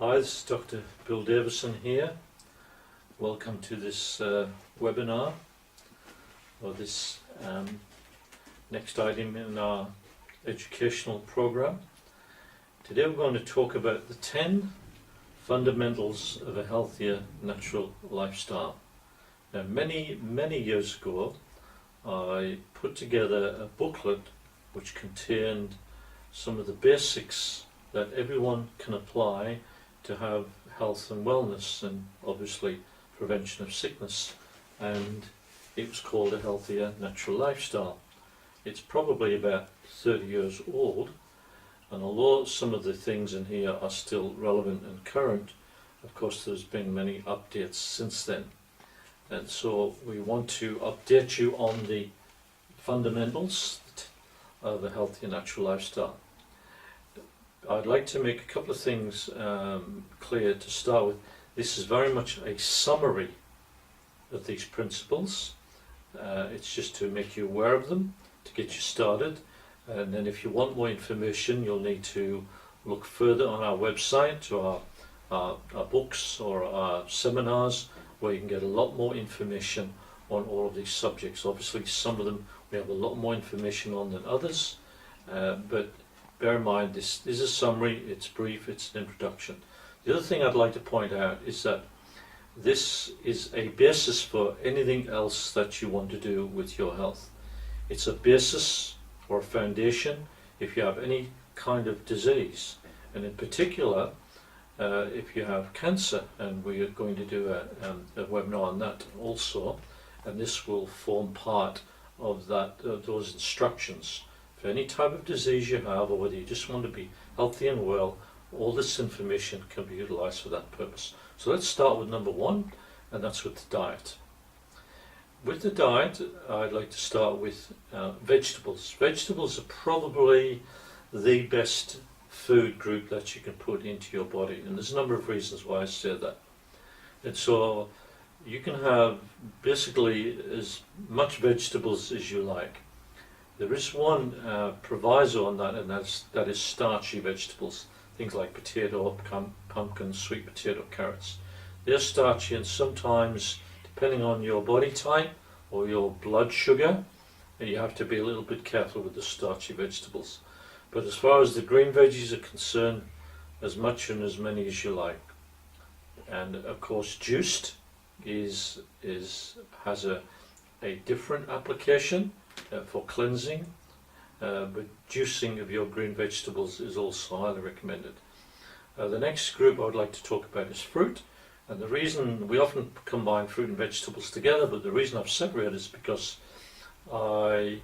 Hi, this is Dr. Bill Davison here. Welcome to this webinar, or this next item in our educational program. Today we're going to talk about the 10 fundamentals of a healthier natural lifestyle. Now, many years ago, I put together a booklet which contained some of the basics that everyone can apply to have health and wellness, and obviously prevention of sickness, and it was called A Healthier Natural Lifestyle. It's probably about 30 years old, and although some of the things in here are still relevant and current, of course there's been many updates since then, and so we want to update you on the fundamentals of a healthier natural lifestyle. I'd like to make a couple of things clear to start with. This is very much a summary of these principles. It's just to make you aware of them, to get you started, and then if you want more information you'll need to look further on our website, to our books or our seminars, where you can get a lot more information on all of these subjects. Obviously some of them we have a lot more information on than others, but bear in mind this is a summary, it's brief, it's an introduction. The other thing I'd like to point out is that this is a basis for anything else that you want to do with your health. It's a basis or a foundation if you have any kind of disease, and in particular if you have cancer, and we are going to do a webinar on that also, and this will form part of those instructions. For any type of disease you have, or whether you just want to be healthy and well, all this information can be utilized for that purpose. So let's start with number one, and that's with the diet. With the diet, I'd like to start with vegetables. Vegetables are probably the best food group that you can put into your body, and there's a number of reasons why I say that. And so you can have basically as much vegetables as you like. There is one proviso on that, and that is starchy vegetables. Things like potato, pumpkin, sweet potato, carrots. They're starchy, and sometimes, depending on your body type or your blood sugar, you have to be a little bit careful with the starchy vegetables. But as far as the green veggies are concerned, as much and as many as you like. And of course, juiced has a different application for cleansing, but juicing of your green vegetables is also highly recommended. The next group I would like to talk about is fruit, and the reason we often combine fruit and vegetables together, but the reason I've separated is because there's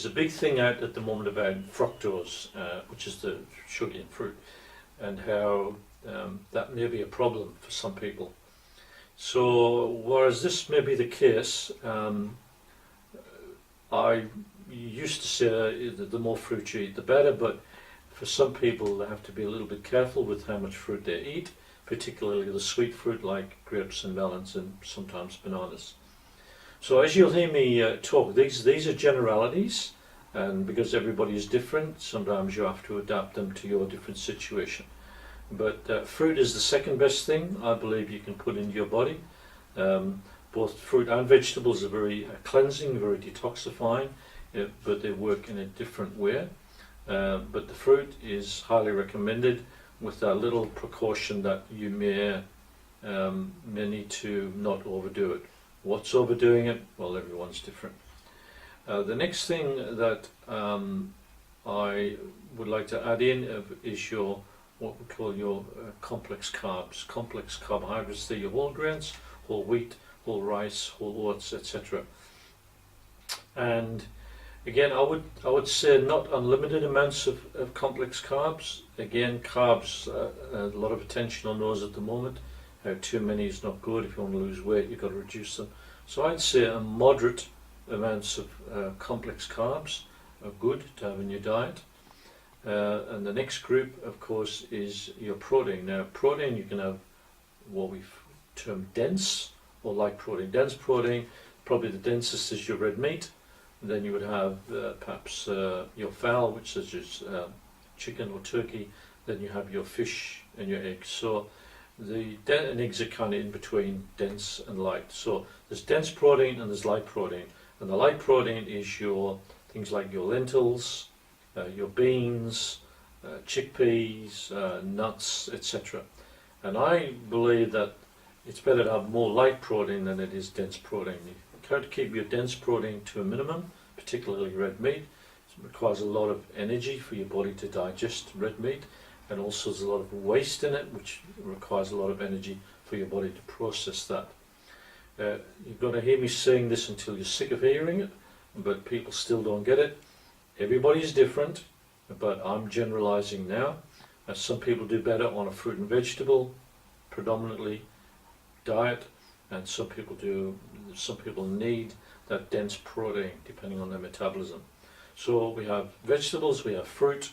a big thing out at the moment about fructose, which is the sugar in fruit, and how that may be a problem for some people. So whereas this may be the case, I used to say that the more fruit you eat the better, but for some people they have to be a little bit careful with how much fruit they eat, particularly the sweet fruit like grapes and melons and sometimes bananas. So as you'll hear me talk, these are generalities, and because everybody is different, sometimes you have to adapt them to your different situation. But fruit is the second best thing I believe you can put into your body. Both fruit and vegetables are very cleansing, very detoxifying, but they work in a different way. But the fruit is highly recommended, with that little precaution that you may need to not overdo it. What's overdoing it? Well, everyone's different. The next thing that I would like to add in is what we call your complex carbs. Complex carbohydrates, they're your whole grains, whole wheat, whole rice, whole oats, etc. And again, I would say not unlimited amounts of complex carbs. Again, carbs, a lot of attention on those at the moment. How too many is not good. If you want to lose weight, you've got to reduce them. So I'd say a moderate amounts of complex carbs are good to have in your diet. And the next group, of course, is your protein. Now, protein, you can have what we've termed dense or light protein. Dense protein, probably the densest is your red meat. And then you would have perhaps your fowl, which is chicken or turkey, then you have your fish and your eggs. So and eggs are kind of in between dense and light. So there's dense protein and there's light protein. And the light protein is your things like your lentils, your beans, chickpeas, nuts, etc. And I believe that it's better to have more light protein than it is dense protein. You try to keep your dense protein to a minimum, particularly red meat. It requires a lot of energy for your body to digest red meat, and also there's a lot of waste in it, which requires a lot of energy for your body to process that. You've got to hear me saying this until you're sick of hearing it, but people still don't get it. Everybody's different, but I'm generalizing now. Some people do better on a fruit and vegetable, predominantly diet, and some people need that dense protein depending on their metabolism. So we have vegetables, we have fruit,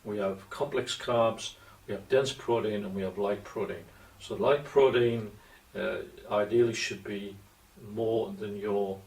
we have complex carbs, we have dense protein, and we have light protein. So light protein ideally should be more than your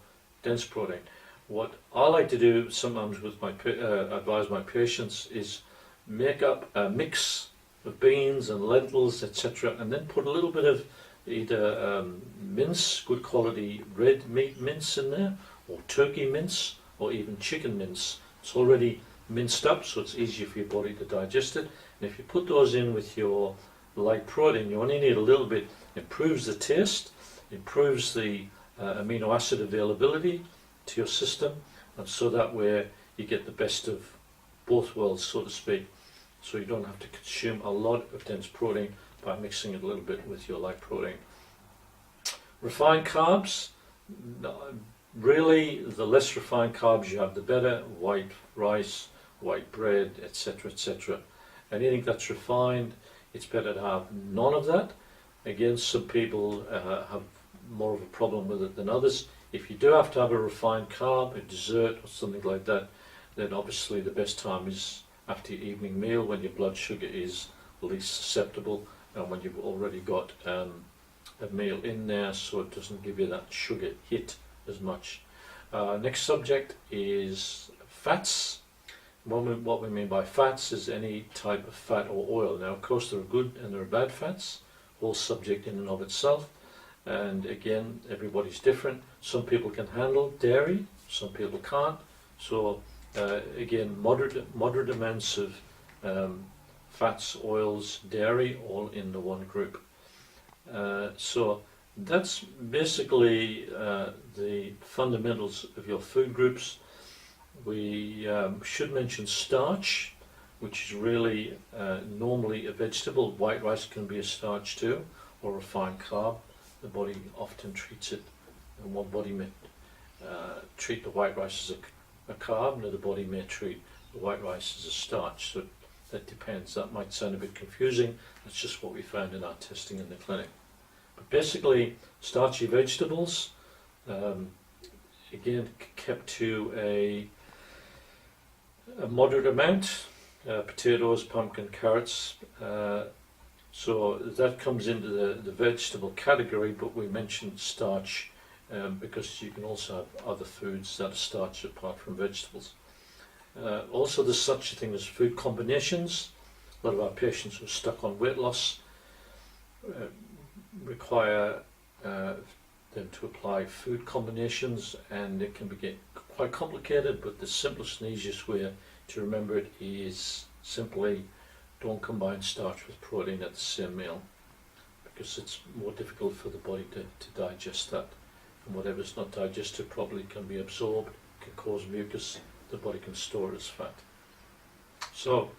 dense protein. What I like to do sometimes with advise my patients is make up a mix of beans and lentils, etc., and then put a little bit of either mince, good quality red meat mince in there, or turkey mince, or even chicken mince. It's already minced up, so it's easier for your body to digest it. And if you put those in with your light protein, you only need a little bit. Improves the taste, improves the amino acid availability to your system, and so that way you get the best of both worlds, so to speak. So you don't have to consume a lot of dense protein by mixing it a little bit with your light protein. Refined carbs, really the less refined carbs you have the better. White rice, white bread, etc., etc. Anything that's refined, it's better to have none of that. Again, some people have more of a problem with it than others. If you do have to have a refined carb, a dessert or something like that, then obviously the best time is after your evening meal, when your blood sugar is least susceptible and when you've already got a meal in there, so it doesn't give you that sugar hit as much. Next subject is fats. What we mean by fats is any type of fat or oil. Now, of course, there are good and there are bad fats, whole subject in and of itself. And again, everybody's different. Some people can handle dairy, some people can't. So again, moderate amounts of fats, oils, dairy, all in the one group. So that's basically the fundamentals of your food groups. We should mention starch, which is really normally a vegetable. White rice can be a starch too, or refined carb. The body often treats it, and one body may treat the white rice as a carb, and the body may treat the white rice as a starch. So that depends. That might sound a bit confusing. That's just what we found in our testing in the clinic. But basically, starchy vegetables, again, kept to a moderate amount. Potatoes, pumpkin, carrots. So that comes into the vegetable category, but we mentioned starch because you can also have other foods that are starch apart from vegetables. Also, there's such a thing as food combinations. A lot of our patients who are stuck on weight loss require them to apply food combinations, and it can get quite complicated, but the simplest and easiest way to remember it is simply don't combine starch with protein at the same meal, because it's more difficult for the body to digest that, and whatever's not digested properly can be absorbed, can cause mucus, the body can store it as fat. So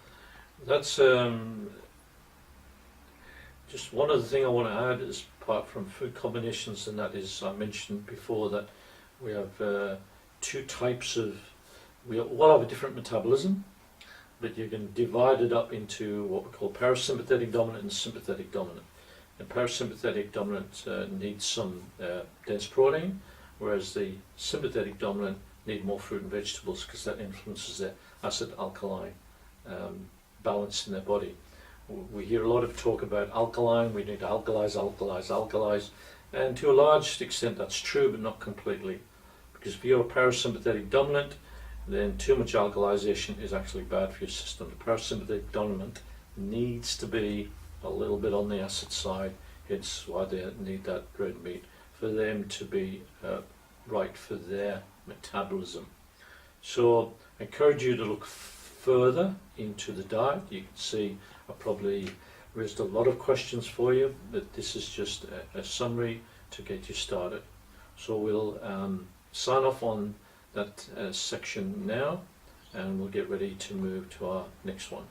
that's just one other thing I want to add is, apart from food combinations, and that is, I mentioned before that we have two types of, we all have a different metabolism, but you can divide it up into what we call parasympathetic dominant and sympathetic dominant. And parasympathetic dominant needs some dense protein, whereas the sympathetic dominant need more fruit and vegetables because that influences their acid-alkaline balance in their body. We hear a lot of talk about alkaline, we need to alkalize, and to a large extent that's true, but not completely. Because if you're a parasympathetic dominant, then too much alkalization is actually bad for your system. The parasympathetic dominant needs to be a little bit on the acid side. It's why they need that red meat, for them to be right for their metabolism. So I encourage you to look further into the diet. You can see I probably raised a lot of questions for you, but this is just a summary to get you started. So we'll sign off on that section now, and we'll get ready to move to our next one.